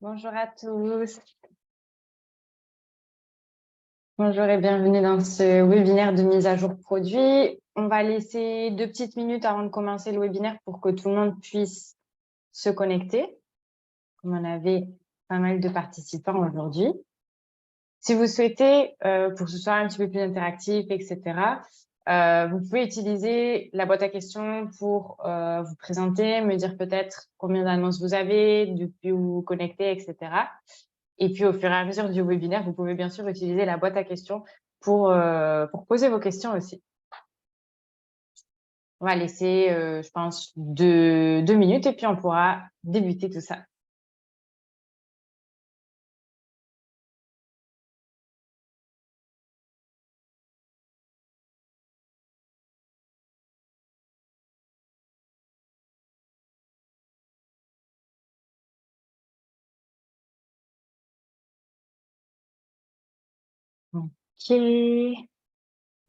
Bonjour à tous. Bonjour et bienvenue dans ce webinaire de mise à jour produit. On va laisser 2 petites minutes avant de commencer le webinaire pour que tout le monde puisse se connecter, comme on avait pas mal de participants aujourd'hui. Si vous souhaitez, pour que ce soit un petit peu plus interactif, etc., vous pouvez utiliser la boîte à questions pour vous présenter, me dire peut-être combien d'annonces vous avez, depuis où vous vous connectez, etc. Et puis, au fur et à mesure du webinaire, vous pouvez bien sûr utiliser la boîte à questions pour poser vos questions aussi. On va laisser, je pense, 2 minutes et puis on pourra débuter tout ça. OK.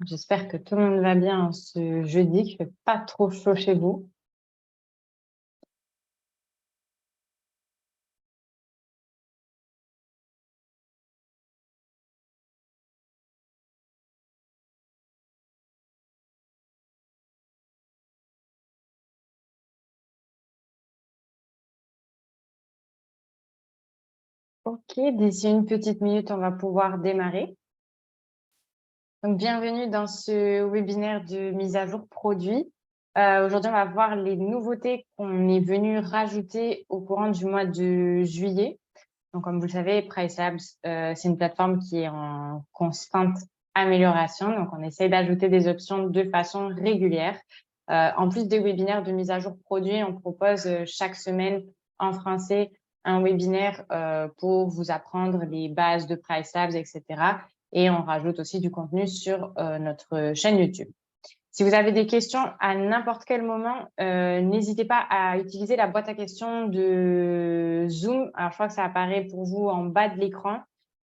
J'espère que tout le monde va bien ce jeudi, qu'il ne fait pas trop chaud chez vous. OK, d'ici une petite minute, on va pouvoir démarrer. Donc, bienvenue dans ce webinaire de mise à jour produit. Aujourd'hui, on va voir les nouveautés qu'on est venu rajouter au courant du mois de juillet. Donc, comme vous le savez, PriceLabs, c'est une plateforme qui est en constante amélioration. Donc, on essaie d'ajouter des options de façon régulière. En plus des webinaires de mise à jour produit, on propose chaque semaine en français un webinaire pour vous apprendre les bases de PriceLabs, etc. Et on rajoute aussi du contenu sur notre chaîne YouTube. Si vous avez des questions à n'importe quel moment, n'hésitez pas à utiliser la boîte à questions de Zoom. Alors, je crois que ça apparaît pour vous en bas de l'écran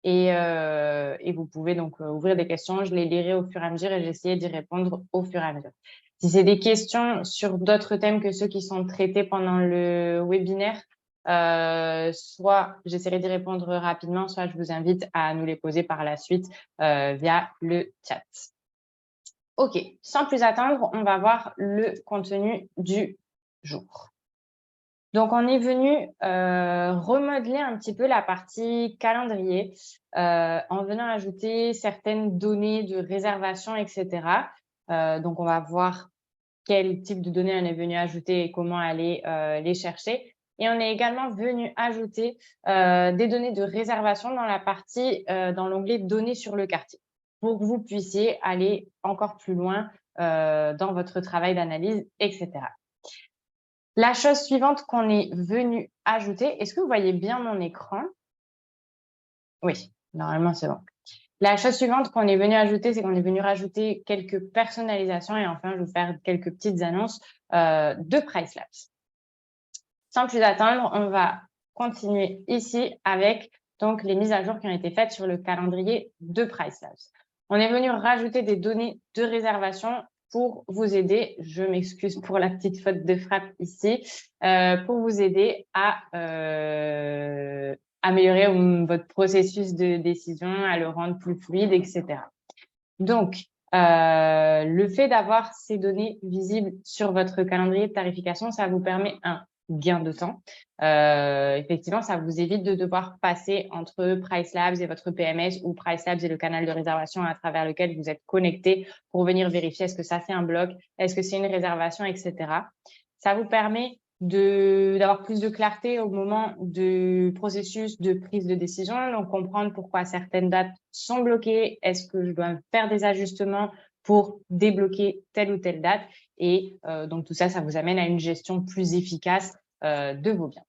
et vous pouvez donc ouvrir des questions. Je les lirai au fur et à mesure et j'essaierai d'y répondre au fur et à mesure. Si c'est des questions sur d'autres thèmes que ceux qui sont traités pendant le webinaire, soit j'essaierai d'y répondre rapidement, soit je vous invite à nous les poser par la suite via le chat. OK, sans plus attendre, on va voir le contenu du jour. Donc, on est venu remodeler un petit peu la partie calendrier en venant ajouter certaines données de réservation, etc. Donc, on va voir quel type de données on est venu ajouter et comment aller les chercher. Et on est également venu ajouter des données de réservation dans la partie, dans l'onglet données sur le quartier, pour que vous puissiez aller encore plus loin dans votre travail d'analyse, etc. La chose suivante qu'on est venu ajouter, est-ce que vous voyez bien mon écran? Oui, normalement c'est bon. La chose suivante qu'on est venu ajouter, c'est qu'on est venu rajouter quelques personnalisations et enfin, je vais vous faire quelques petites annonces de PriceLabs. Sans plus attendre, on va continuer ici avec donc les mises à jour qui ont été faites sur le calendrier de PriceLabs. On est venu rajouter des données de réservation pour vous aider, je m'excuse pour la petite faute de frappe ici, pour vous aider à améliorer votre processus de décision, à le rendre plus fluide, etc. Donc, le fait d'avoir ces données visibles sur votre calendrier de tarification, ça vous permet un gain de temps. Effectivement, ça vous évite de devoir passer entre PriceLabs et votre PMS ou PriceLabs et le canal de réservation à travers lequel vous êtes connecté pour venir vérifier est-ce que ça c'est un bloc, est-ce que c'est une réservation, etc. Ça vous permet d'avoir plus de clarté au moment du processus de prise de décision, donc comprendre pourquoi certaines dates sont bloquées, est-ce que je dois faire des ajustements pour débloquer telle ou telle date et donc tout ça, ça vous amène à une gestion plus efficace de vos biens.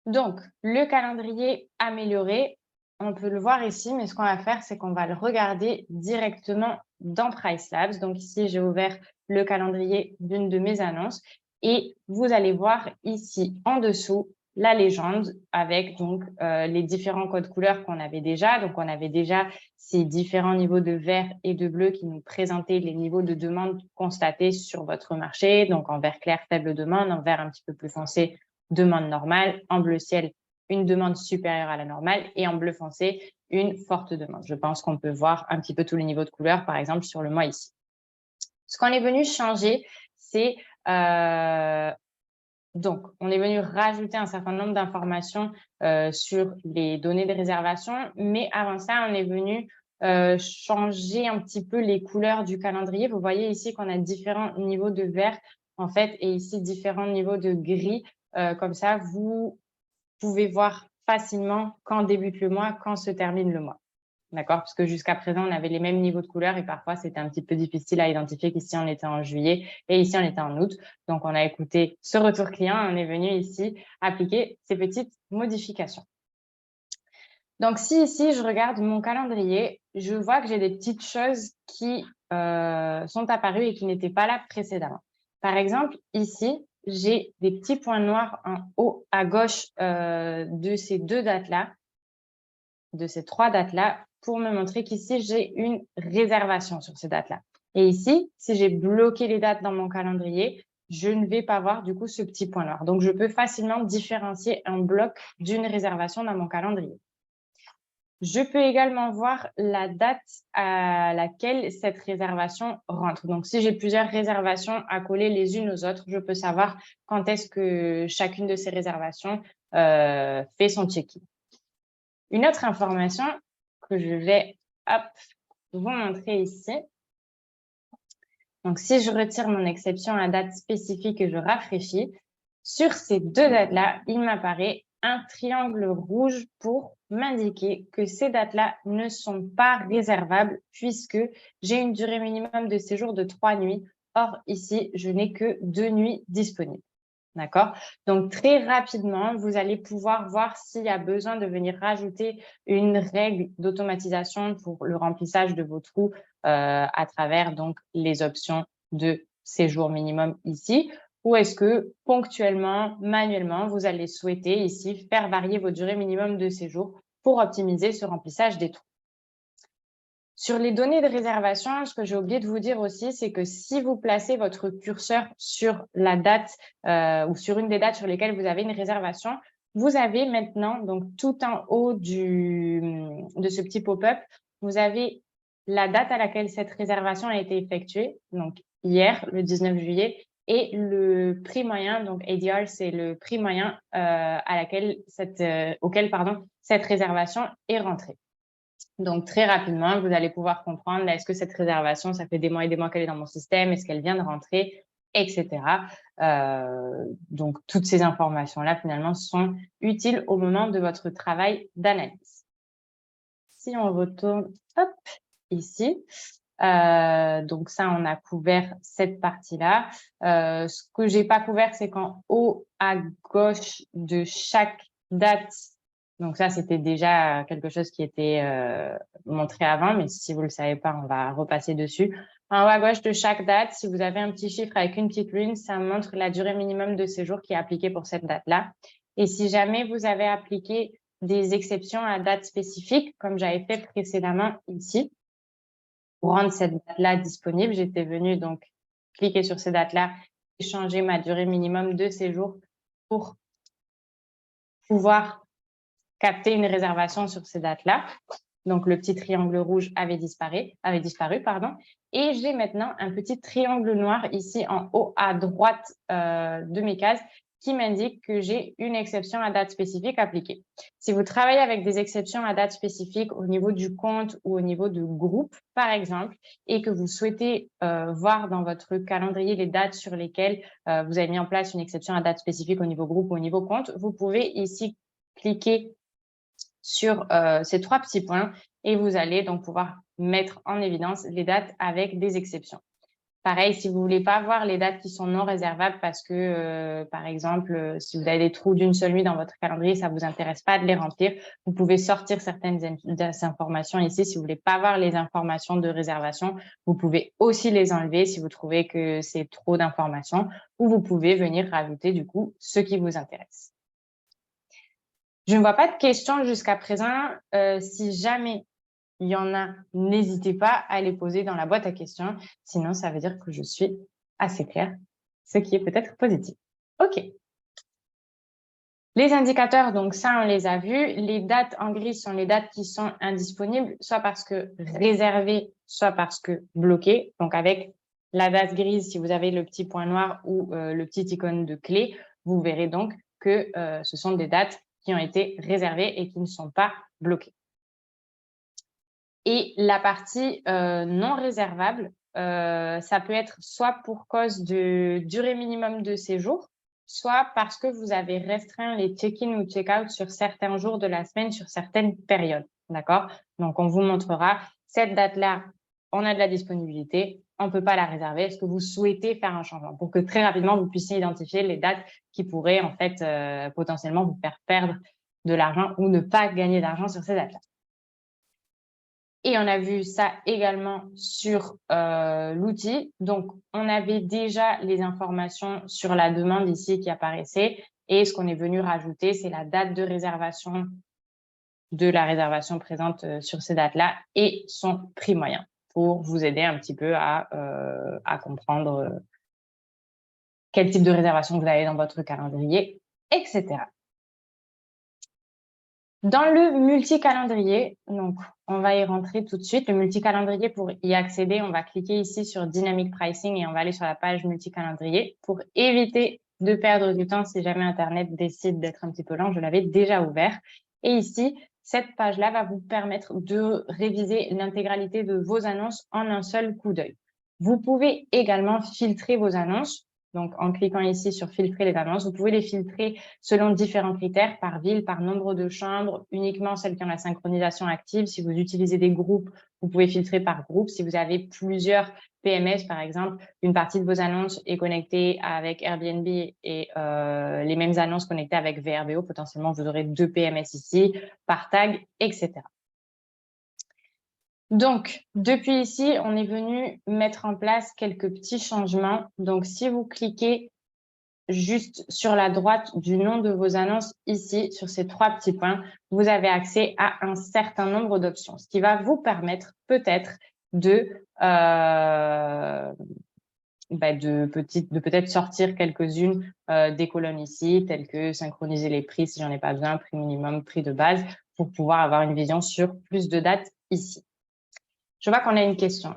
Donc, le calendrier amélioré, on peut le voir ici, mais ce qu'on va faire, c'est qu'on va le regarder directement dans PriceLabs. Donc ici, j'ai ouvert le calendrier d'une de mes annonces et vous allez voir ici en dessous la légende avec donc les différents codes couleurs qu'on avait déjà. Donc, on avait déjà ces différents niveaux de vert et de bleu qui nous présentaient les niveaux de demande constatés sur votre marché. Donc, en vert clair, faible demande, en vert un petit peu plus foncé, demande normale, en bleu ciel, une demande supérieure à la normale et en bleu foncé, une forte demande. Je pense qu'on peut voir un petit peu tous les niveaux de couleur, par exemple, sur le mois ici. Ce qu'on est venu changer, c'est donc, on est venu rajouter un certain nombre d'informations sur les données de réservation, mais avant ça, on est venu changer un petit peu les couleurs du calendrier. Vous voyez ici qu'on a différents niveaux de vert, en fait, et ici différents niveaux de gris. Comme ça, vous pouvez voir facilement quand débute le mois, quand se termine le mois. D'accord? Parce que jusqu'à présent, on avait les mêmes niveaux de couleurs et parfois, c'était un petit peu difficile à identifier qu'ici, on était en juillet et ici, on était en août. Donc, on a écouté ce retour client et on est venu ici appliquer ces petites modifications. Donc, si ici, je regarde mon calendrier, je vois que j'ai des petites choses qui sont apparues et qui n'étaient pas là précédemment. Par exemple, ici, j'ai des petits points noirs en haut à gauche de ces deux dates-là, de ces trois dates-là, pour me montrer qu'ici, j'ai une réservation sur ces dates-là. Et ici, si j'ai bloqué les dates dans mon calendrier, je ne vais pas voir du coup ce petit point noir. Donc, je peux facilement différencier un bloc d'une réservation dans mon calendrier. Je peux également voir la date à laquelle cette réservation rentre. Donc, si j'ai plusieurs réservations à coller les unes aux autres, je peux savoir quand est-ce que chacune de ces réservations fait son check-in. Une autre information que je vais vous montrer ici. Donc, si je retire mon exception à date spécifique et je rafraîchis, sur ces deux dates-là, il m'apparaît un triangle rouge pour m'indiquer que ces dates-là ne sont pas réservables puisque j'ai une durée minimum de séjour de 3 nuits. Or, ici, je n'ai que 2 nuits disponibles. D'accord? Donc, très rapidement, vous allez pouvoir voir s'il y a besoin de venir rajouter une règle d'automatisation pour le remplissage de vos trous à travers donc les options de séjour minimum ici. Ou est-ce que ponctuellement, manuellement, vous allez souhaiter ici faire varier vos durées minimum de séjour pour optimiser ce remplissage des trous. Sur les données de réservation, ce que j'ai oublié de vous dire aussi, c'est que si vous placez votre curseur sur la date ou sur une des dates sur lesquelles vous avez une réservation, vous avez maintenant, donc tout en haut de ce petit pop-up, vous avez la date à laquelle cette réservation a été effectuée, donc hier, le 19 juillet, et le prix moyen, donc ADR, c'est le prix moyen auquel cette réservation est rentrée. Donc, très rapidement, vous allez pouvoir comprendre, est-ce que cette réservation, ça fait des mois et des mois qu'elle est dans mon système, est-ce qu'elle vient de rentrer, etc. Donc, toutes ces informations-là, finalement, sont utiles au moment de votre travail d'analyse. Si on retourne, ici, donc ça, on a couvert cette partie-là. Ce que j'ai pas couvert, c'est qu'en haut à gauche de chaque date, donc ça, c'était déjà quelque chose qui était montré avant, mais si vous ne le savez pas, on va repasser dessus. En haut à gauche de chaque date, si vous avez un petit chiffre avec une petite lune, ça montre la durée minimum de séjour qui est appliquée pour cette date-là. Et si jamais vous avez appliqué des exceptions à date spécifique, comme j'avais fait précédemment ici, pour rendre cette date-là disponible, j'étais venue donc cliquer sur ces dates-là et changer ma durée minimum de séjour pour pouvoir capter une réservation sur ces dates-là. Donc, le petit triangle rouge avait disparu, Et j'ai maintenant un petit triangle noir ici en haut à droite de mes cases qui m'indique que j'ai une exception à date spécifique appliquée. Si vous travaillez avec des exceptions à date spécifique au niveau du compte ou au niveau de groupe, par exemple, et que vous souhaitez voir dans votre calendrier les dates sur lesquelles vous avez mis en place une exception à date spécifique au niveau groupe ou au niveau compte, vous pouvez ici cliquer sur ces trois petits points et vous allez donc pouvoir mettre en évidence les dates avec des exceptions. Pareil, si vous voulez pas voir les dates qui sont non réservables parce que, par exemple, si vous avez des trous d'une seule nuit dans votre calendrier, ça vous intéresse pas de les remplir, vous pouvez sortir certaines informations ici. Si vous voulez pas voir les informations de réservation, vous pouvez aussi les enlever si vous trouvez que c'est trop d'informations ou vous pouvez venir rajouter du coup ce qui vous intéresse. Je ne vois pas de questions jusqu'à présent. Si jamais il y en a, n'hésitez pas à les poser dans la boîte à questions. Sinon, ça veut dire que je suis assez claire, ce qui est peut-être positif. OK. Les indicateurs, donc ça, on les a vus. Les dates en gris sont les dates qui sont indisponibles, soit parce que réservées, soit parce que bloquées. Donc, avec la date grise, si vous avez le petit point noir ou le petit icône de clé, vous verrez donc que ce sont des dates qui ont été réservées et qui ne sont pas bloquées. Et la partie non réservable, ça peut être soit pour cause de durée minimum de séjour, soit parce que vous avez restreint les check-in ou check-out sur certains jours de la semaine, sur certaines périodes. D'accord? Donc, on vous montrera cette date-là, on a de la disponibilité, on ne peut pas la réserver. Est-ce que vous souhaitez faire un changement pour que très rapidement, vous puissiez identifier les dates qui pourraient en fait potentiellement vous faire perdre de l'argent ou ne pas gagner d'argent sur ces dates-là. Et on a vu ça également sur l'outil. Donc, on avait déjà les informations sur la demande ici qui apparaissaient. Et ce qu'on est venu rajouter, c'est la date de réservation de la réservation présente sur ces dates-là et son prix moyen pour vous aider un petit peu à comprendre quel type de réservation vous avez dans votre calendrier, etc. Dans le multi-calendrier, donc on va y rentrer tout de suite. Le multi-calendrier, pour y accéder, on va cliquer ici sur Dynamic Pricing et on va aller sur la page multi-calendrier pour éviter de perdre du temps si jamais Internet décide d'être un petit peu lent. Je l'avais déjà ouvert. Et ici, cette page-là va vous permettre de réviser l'intégralité de vos annonces en un seul coup d'œil. Vous pouvez également filtrer vos annonces. Donc, en cliquant ici sur filtrer les annonces, vous pouvez les filtrer selon différents critères, par ville, par nombre de chambres, uniquement celles qui ont la synchronisation active. Si vous utilisez des groupes, vous pouvez filtrer par groupe. Si vous avez plusieurs PMS, par exemple, une partie de vos annonces est connectée avec Airbnb et les mêmes annonces connectées avec VRBO, potentiellement, vous aurez 2 PMS ici, par tag, etc. Donc, depuis ici, on est venu mettre en place quelques petits changements. Donc, si vous cliquez juste sur la droite du nom de vos annonces, ici, sur ces 3 petits points, vous avez accès à un certain nombre d'options, ce qui va vous permettre peut-être de peut-être sortir quelques-unes des colonnes ici, telles que synchroniser les prix si j'en ai pas besoin, prix minimum, prix de base, pour pouvoir avoir une vision sur plus de dates ici. Je vois qu'on a une question.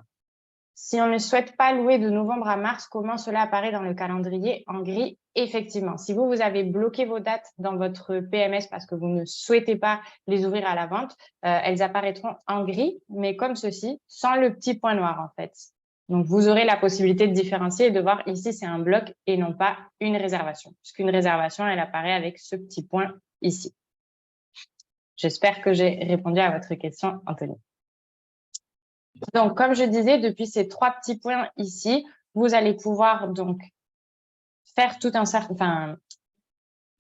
Si on ne souhaite pas louer de novembre à mars, comment cela apparaît dans le calendrier en gris? Effectivement, si vous avez bloqué vos dates dans votre PMS parce que vous ne souhaitez pas les ouvrir à la vente, elles apparaîtront en gris, mais comme ceci, sans le petit point noir en fait. Donc, vous aurez la possibilité de différencier et de voir ici, c'est un bloc et non pas une réservation. Puisqu'une réservation, elle apparaît avec ce petit point ici. J'espère que j'ai répondu à votre question, Anthony. Donc, comme je disais, depuis ces 3 petits points ici, vous allez pouvoir donc faire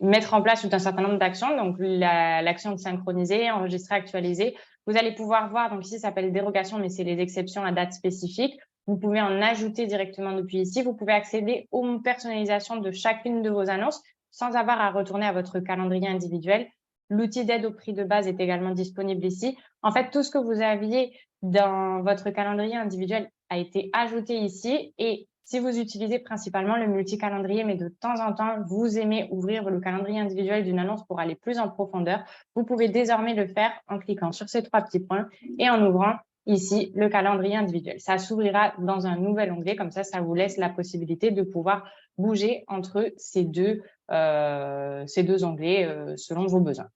mettre en place tout un certain nombre d'actions. Donc, l'action de synchroniser, enregistrer, actualiser. Vous allez pouvoir voir, donc ici, ça s'appelle dérogation, mais c'est les exceptions à date spécifique. Vous pouvez en ajouter directement depuis ici. Vous pouvez accéder aux personnalisations de chacune de vos annonces sans avoir à retourner à votre calendrier individuel. L'outil d'aide au prix de base est également disponible ici. En fait, tout ce que vous aviez dans votre calendrier individuel a été ajouté ici. Et si vous utilisez principalement le multi-calendrier, mais de temps en temps, vous aimez ouvrir le calendrier individuel d'une annonce pour aller plus en profondeur, vous pouvez désormais le faire en cliquant sur ces 3 petits points et en ouvrant ici le calendrier individuel. Ça s'ouvrira dans un nouvel onglet, comme ça vous laisse la possibilité de pouvoir bouger entre ces deux onglets selon vos besoins.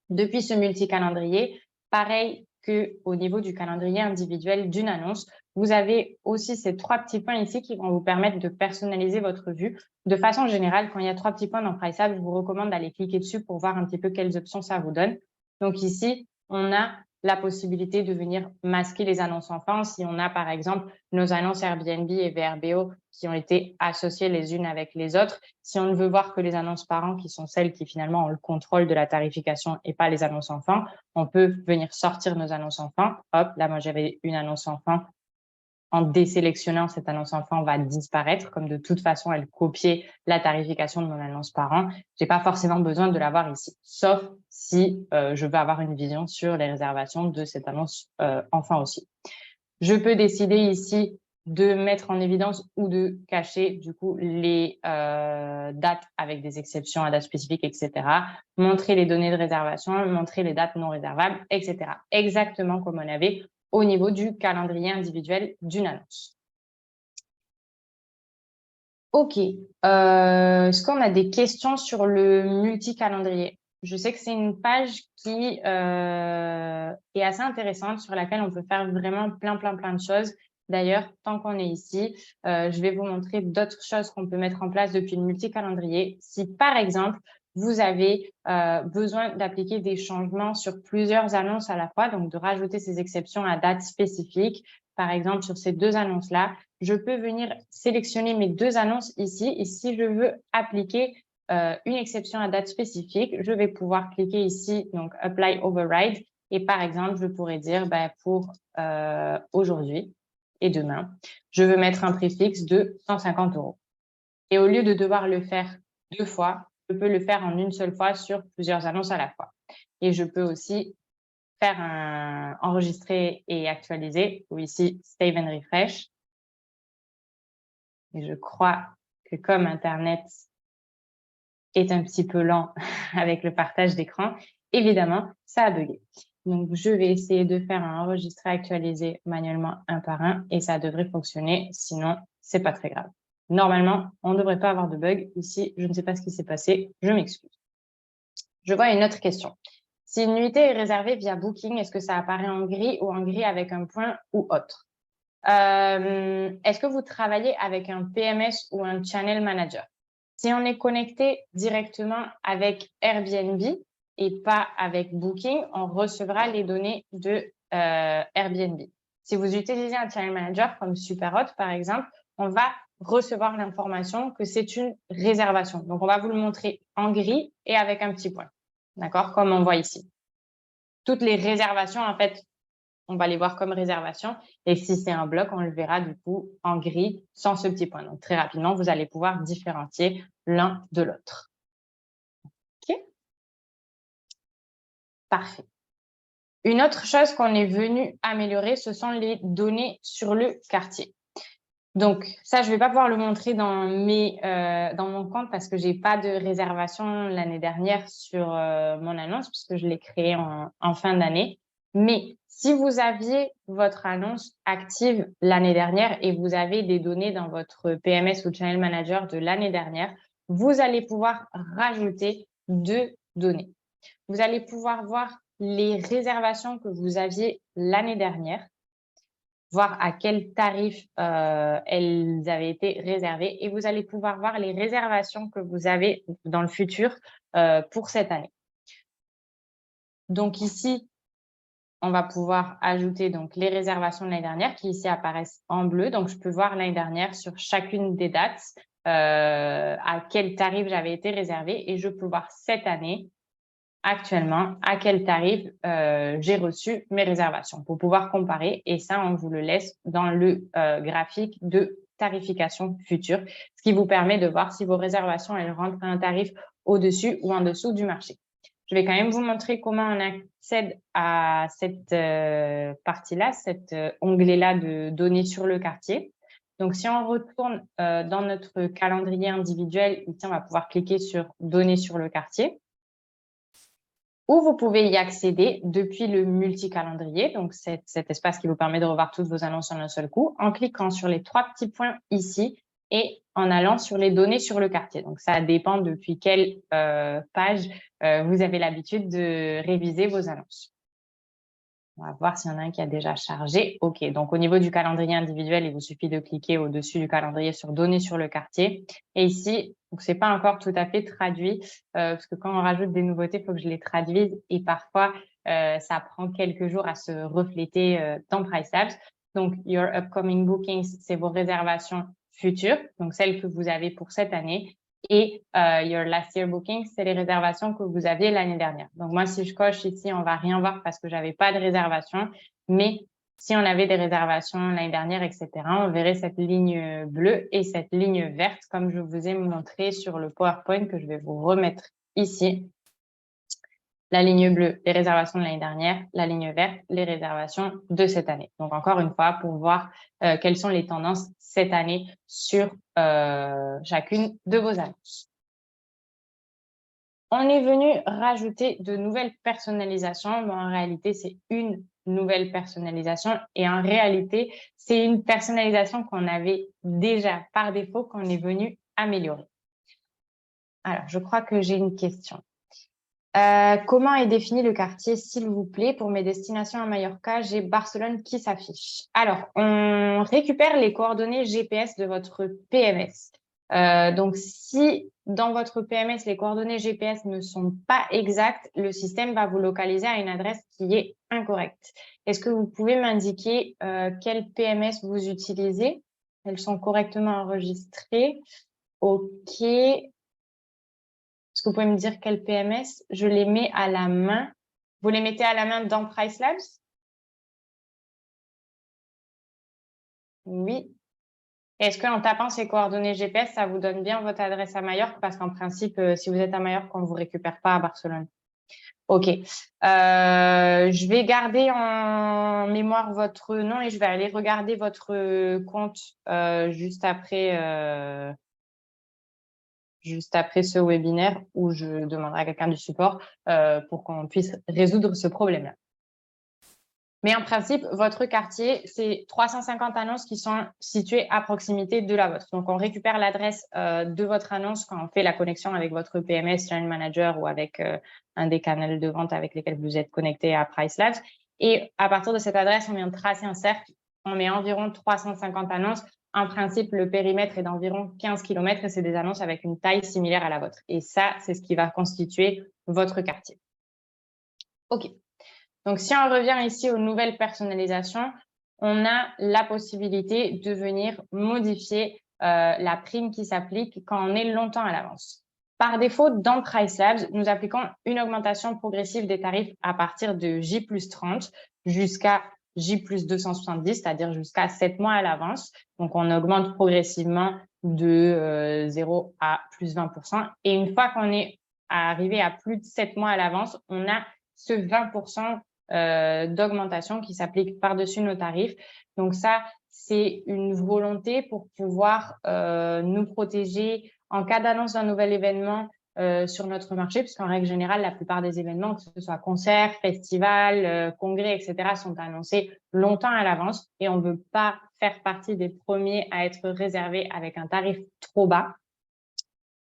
Depuis ce multi-calendrier, pareil qu'au niveau du calendrier individuel d'une annonce, vous avez aussi ces 3 petits points ici qui vont vous permettre de personnaliser votre vue. De façon générale, quand il y a 3 petits points dans Priceable, je vous recommande d'aller cliquer dessus pour voir un petit peu quelles options ça vous donne. Donc ici, on a la possibilité de venir masquer les annonces enfants si on a par exemple nos annonces Airbnb et VRBO qui ont été associées les unes avec les autres. Si on ne veut voir que les annonces parents qui sont celles qui finalement ont le contrôle de la tarification et pas les annonces enfants, on peut venir sortir nos annonces enfants. Hop, là moi j'avais une annonce enfant. En désélectionnant cette annonce enfant va disparaître, comme de toute façon elle copiait la tarification de mon annonce parent. J'ai pas forcément besoin de l'avoir ici, sauf si je veux avoir une vision sur les réservations de cette annonce enfant aussi. Je peux décider ici de mettre en évidence ou de cacher du coup les dates avec des exceptions à date spécifique, etc. Montrer les données de réservation, montrer les dates non réservables, etc. Exactement comme on avait au niveau du calendrier individuel d'une annonce. Ok. Est-ce qu'on a des questions sur le multi-calendrier? Je sais que c'est une page qui est assez intéressante, sur laquelle on peut faire vraiment plein de choses. D'ailleurs, tant qu'on est ici, je vais vous montrer d'autres choses qu'on peut mettre en place depuis le multi-calendrier. Si, par exemple, vous avez besoin d'appliquer des changements sur plusieurs annonces à la fois, donc de rajouter ces exceptions à date spécifique, par exemple, sur ces deux annonces-là, je peux venir sélectionner mes deux annonces ici. Et si je veux appliquer une exception à date spécifique, je vais pouvoir cliquer ici, donc Apply Override. Et par exemple, je pourrais dire pour aujourd'hui et demain, je veux mettre un prix fixe de 150 €. Et au lieu de devoir le faire deux fois, je peux le faire en une seule fois sur plusieurs annonces à la fois. Et je peux aussi faire un enregistrer et actualiser, ou ici Save and Refresh. Et je crois que comme Internet est un petit peu lent avec le partage d'écran, évidemment, ça a bugué. Donc, je vais essayer de faire un enregistrer actualiser manuellement un par un et ça devrait fonctionner. Sinon, c'est pas très grave. Normalement, on ne devrait pas avoir de bug. Ici, je ne sais pas ce qui s'est passé. Je m'excuse. Je vois une autre question. Si une nuitée est réservée via Booking, est-ce que ça apparaît en gris ou en gris avec un point ou autre? Est-ce que vous travaillez avec un PMS ou un Channel Manager? Si on est connecté directement avec Airbnb et pas avec Booking, on recevra les données de Airbnb. Si vous utilisez un Channel Manager comme Superhot, par exemple, on va recevoir l'information que c'est une réservation. Donc, on va vous le montrer en gris et avec un petit point. D'accord? Comme on voit ici. Toutes les réservations, en fait, on va les voir comme réservation. Et si c'est un bloc, on le verra du coup en gris sans ce petit point. Donc, très rapidement, vous allez pouvoir différencier l'un de l'autre. OK? Parfait. Une autre chose qu'on est venu améliorer, ce sont les données sur le quartier. Donc, ça, je ne vais pas pouvoir le montrer dans mon compte parce que je n'ai pas de réservation l'année dernière sur mon annonce puisque je l'ai créée en fin d'année. Mais si vous aviez votre annonce active l'année dernière et vous avez des données dans votre PMS ou Channel Manager de l'année dernière, vous allez pouvoir rajouter deux données. Vous allez pouvoir voir les réservations que vous aviez l'année dernière, voir à quel tarif elles avaient été réservées et vous allez pouvoir voir les réservations que vous avez dans le futur pour cette année. Donc ici, on va pouvoir ajouter donc les réservations de l'année dernière qui ici apparaissent en bleu. Donc, je peux voir l'année dernière sur chacune des dates à quel tarif j'avais été réservée et je peux voir cette année actuellement à quel tarif j'ai reçu mes réservations pour pouvoir comparer. Et ça, on vous le laisse dans le graphique de tarification future, ce qui vous permet de voir si vos réservations elles rentrent à un tarif au-dessus ou en dessous du marché. Je vais quand même vous montrer comment on accède à cette partie-là, cet onglet-là de données sur le quartier. Donc, si on retourne dans notre calendrier individuel, ici, on va pouvoir cliquer sur données sur le quartier. Ou vous pouvez y accéder depuis le multi-calendrier, donc cet espace qui vous permet de revoir toutes vos annonces en un seul coup, en cliquant sur les trois petits points ici et en allant sur les données sur le quartier. Donc, ça dépend depuis quelle page vous avez l'habitude de réviser vos annonces. On va voir s'il y en a un qui a déjà chargé. OK, donc au niveau du calendrier individuel, il vous suffit de cliquer au-dessus du calendrier sur données sur le quartier. Et ici, ce n'est pas encore tout à fait traduit parce que quand on rajoute des nouveautés, il faut que je les traduise et parfois, ça prend quelques jours à se refléter dans PriceLabs. Donc, Your Upcoming Bookings, c'est vos réservations futures, donc celles que vous avez pour cette année. Et Your Last Year Booking, c'est les réservations que vous aviez l'année dernière. Donc, moi, si je coche ici, on ne va rien voir parce que je n'avais pas de réservation. Mais si on avait des réservations l'année dernière, etc., on verrait cette ligne bleue et cette ligne verte, comme je vous ai montré sur le PowerPoint que je vais vous remettre ici. La ligne bleue, les réservations de l'année dernière. La ligne verte, les réservations de cette année. Donc, encore une fois, pour voir quelles sont les tendances cette année sur chacune de vos annonces. On est venu rajouter de nouvelles personnalisations, mais en réalité, c'est une nouvelle personnalisation. Et en réalité, c'est une personnalisation qu'on avait déjà par défaut, qu'on est venu améliorer. Alors, je crois que j'ai une question. Comment est défini le quartier, s'il vous plaît? Pour mes destinations à Mallorca, j'ai Barcelone qui s'affiche. Alors, on récupère les coordonnées GPS de votre PMS. Donc, si dans votre PMS, les coordonnées GPS ne sont pas exactes, le système va vous localiser à une adresse qui est incorrecte. Est-ce que vous pouvez m'indiquer quel PMS vous utilisez? Elles sont correctement enregistrées. OK. Est-ce que vous pouvez me dire quel PMS? Je les mets à la main. Vous les mettez à la main dans Price Labs? Oui. Est-ce qu'en tapant ces coordonnées GPS, ça vous donne bien votre adresse à Majorque? Parce qu'en principe, si vous êtes à Majorque, on ne vous récupère pas à Barcelone. OK. Je vais garder en mémoire votre nom et je vais aller regarder votre compte juste après ce webinaire où je demanderai à quelqu'un du support pour qu'on puisse résoudre ce problème-là. Mais en principe, votre quartier, c'est 350 annonces qui sont situées à proximité de la vôtre. Donc, on récupère l'adresse de votre annonce quand on fait la connexion avec votre PMS, Channel Manager ou avec un des canaux de vente avec lesquels vous êtes connecté à Price Labs. Et à partir de cette adresse, on vient de tracer un cercle. On met environ 350 annonces. En principe, le périmètre est d'environ 15 km et c'est des annonces avec une taille similaire à la vôtre. Et ça, c'est ce qui va constituer votre quartier. OK. Donc, si on revient ici aux nouvelles personnalisations, on a la possibilité de venir modifier la prime qui s'applique quand on est longtemps à l'avance. Par défaut, dans Price Labs, nous appliquons une augmentation progressive des tarifs à partir de J+30 jusqu'à J+270, c'est-à-dire jusqu'à 7 mois à l'avance. Donc, on augmente progressivement de 0 à plus 20%. Et une fois qu'on est arrivé à plus de 7 mois à l'avance, on a ce 20% d'augmentation qui s'applique par-dessus nos tarifs. Donc ça, c'est une volonté pour pouvoir nous protéger en cas d'annonce d'un nouvel événement sur notre marché, puisqu'en règle générale, la plupart des événements, que ce soit concerts, festivals, congrès, etc., sont annoncés longtemps à l'avance et on ne veut pas faire partie des premiers à être réservés avec un tarif trop bas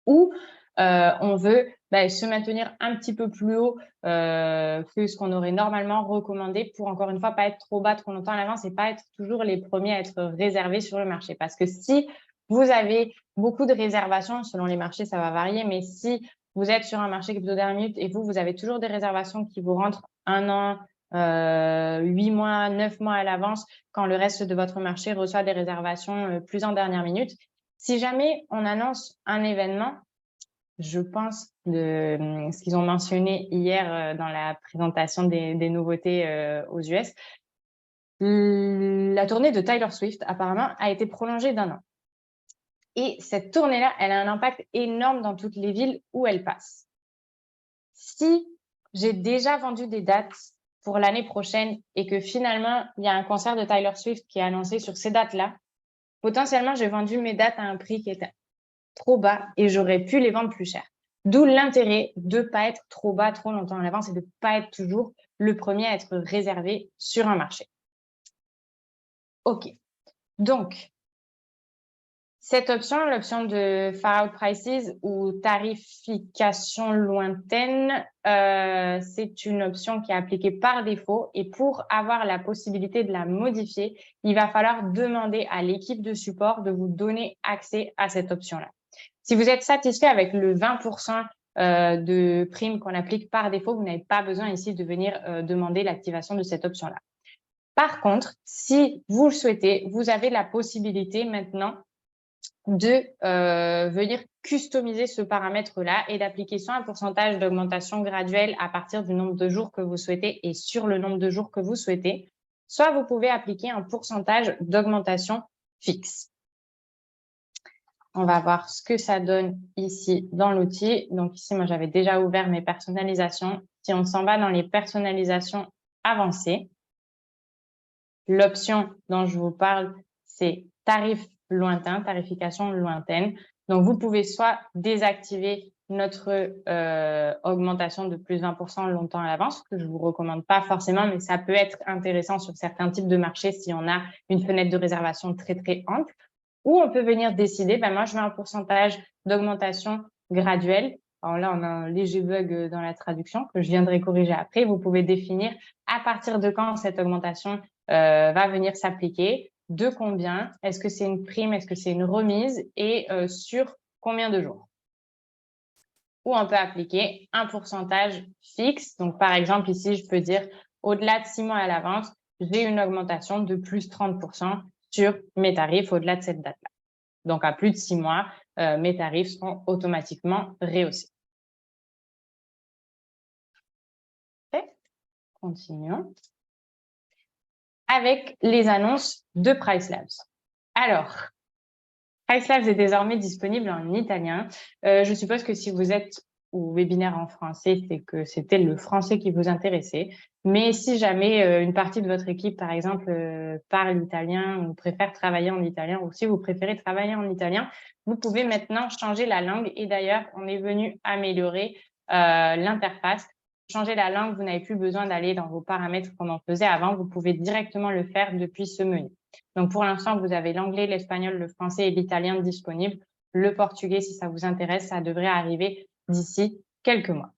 ou on veut se maintenir un petit peu plus haut que ce qu'on aurait normalement recommandé pour, encore une fois, pas être trop bas trop longtemps à l'avance et pas être toujours les premiers à être réservés sur le marché. Parce que si vous avez beaucoup de réservations, selon les marchés, ça va varier, mais si vous êtes sur un marché qui est plutôt dernière minute et vous avez toujours des réservations qui vous rentrent 1 an, 8 mois, 9 mois à l'avance, quand le reste de votre marché reçoit des réservations plus en dernière minute, si jamais on annonce un événement, je pense de ce qu'ils ont mentionné hier dans la présentation des nouveautés aux US, la tournée de Taylor Swift apparemment a été prolongée d'1 an. Et cette tournée-là, elle a un impact énorme dans toutes les villes où elle passe. Si j'ai déjà vendu des dates pour l'année prochaine et que finalement, il y a un concert de Taylor Swift qui est annoncé sur ces dates-là, potentiellement, j'ai vendu mes dates à un prix qui était trop bas et j'aurais pu les vendre plus cher. D'où l'intérêt de ne pas être trop bas trop longtemps à l'avance et de ne pas être toujours le premier à être réservé sur un marché. OK. Donc, cette option, l'option de Far Out Prices ou tarification lointaine, c'est une option qui est appliquée par défaut et pour avoir la possibilité de la modifier, il va falloir demander à l'équipe de support de vous donner accès à cette option-là. Si vous êtes satisfait avec le 20% de prime qu'on applique par défaut, vous n'avez pas besoin ici de venir demander l'activation de cette option-là. Par contre, si vous le souhaitez, vous avez la possibilité maintenant de venir customiser ce paramètre-là et d'appliquer soit un pourcentage d'augmentation graduelle à partir du nombre de jours que vous souhaitez et sur le nombre de jours que vous souhaitez, soit vous pouvez appliquer un pourcentage d'augmentation fixe. On va voir ce que ça donne ici dans l'outil. Donc ici, moi, j'avais déjà ouvert mes personnalisations Si on s'en va dans les personnalisations avancées, l'option dont je vous parle, c'est tarif lointain, tarification lointaine. Donc, vous pouvez soit désactiver notre augmentation de plus 20% longtemps à l'avance, que je ne vous recommande pas forcément, mais ça peut être intéressant sur certains types de marchés si on a une fenêtre de réservation très, très ample. Ou on peut venir décider, ben moi, je veux un pourcentage d'augmentation graduelle. Alors là, on a un léger bug dans la traduction que je viendrai corriger après. Vous pouvez définir à partir de quand cette augmentation va venir s'appliquer, de combien, est-ce que c'est une prime, est-ce que c'est une remise et sur combien de jours. Ou on peut appliquer un pourcentage fixe. Donc, par exemple, ici, je peux dire au-delà de 6 mois à l'avance, j'ai une augmentation de plus 30% sur mes tarifs au-delà de cette date-là. Donc, à plus de 6 mois, mes tarifs seront automatiquement rehaussés. OK. Continuons avec les annonces de PriceLabs. Alors, PriceLabs est désormais disponible en italien. Je suppose que si vous êtes au webinaire en français, c'est que c'était le français qui vous intéressait. Mais si jamais une partie de votre équipe, par exemple, parle italien ou préfère travailler en italien, ou si vous préférez travailler en italien, vous pouvez maintenant changer la langue. Et d'ailleurs, on est venu améliorer l'interface. Changer la langue, vous n'avez plus besoin d'aller dans vos paramètres comme on faisait avant. Vous pouvez directement le faire depuis ce menu. Donc, pour l'instant, vous avez l'anglais, l'espagnol, le français et l'italien disponibles. Le portugais, si ça vous intéresse, ça devrait arriver d'ici quelques mois.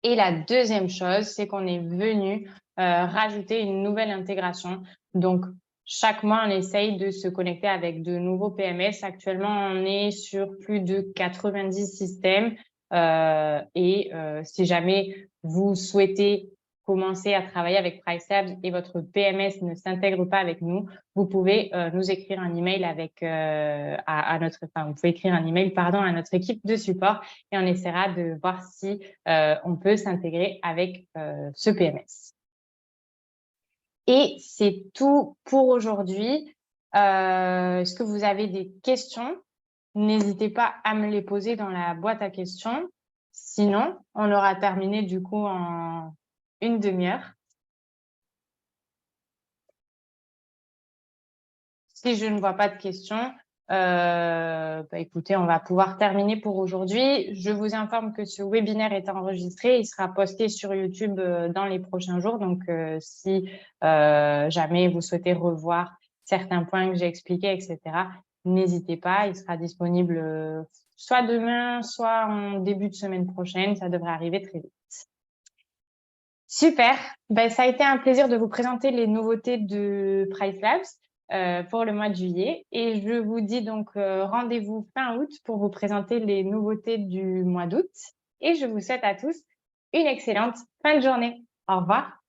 Et la deuxième chose, c'est qu'on est venu rajouter une nouvelle intégration. Donc, chaque mois, on essaye de se connecter avec de nouveaux PMS. Actuellement, on est sur plus de 90 systèmes. Si jamais vous souhaitez commencer à travailler avec PriceLabs et votre PMS ne s'intègre pas avec nous, vous pouvez nous écrire un email vous pouvez écrire un email, à notre équipe de support et on essaiera de voir si on peut s'intégrer avec ce PMS. Et c'est tout pour aujourd'hui. Est-ce que vous avez des questions? N'hésitez pas à me les poser dans la boîte à questions. Sinon, on aura terminé du coup en une demi-heure. Si je ne vois pas de questions, écoutez, on va pouvoir terminer pour aujourd'hui. Je vous informe que ce webinaire est enregistré. Il sera posté sur YouTube dans les prochains jours. Donc, si jamais vous souhaitez revoir certains points que j'ai expliqués, etc., n'hésitez pas. Il sera disponible soit demain, soit en début de semaine prochaine. Ça devrait arriver très vite. Super. Ça a été un plaisir de vous présenter les nouveautés de PriceLabs pour le mois de juillet. Et je vous dis donc rendez-vous fin août pour vous présenter les nouveautés du mois d'août. Et je vous souhaite à tous une excellente fin de journée. Au revoir.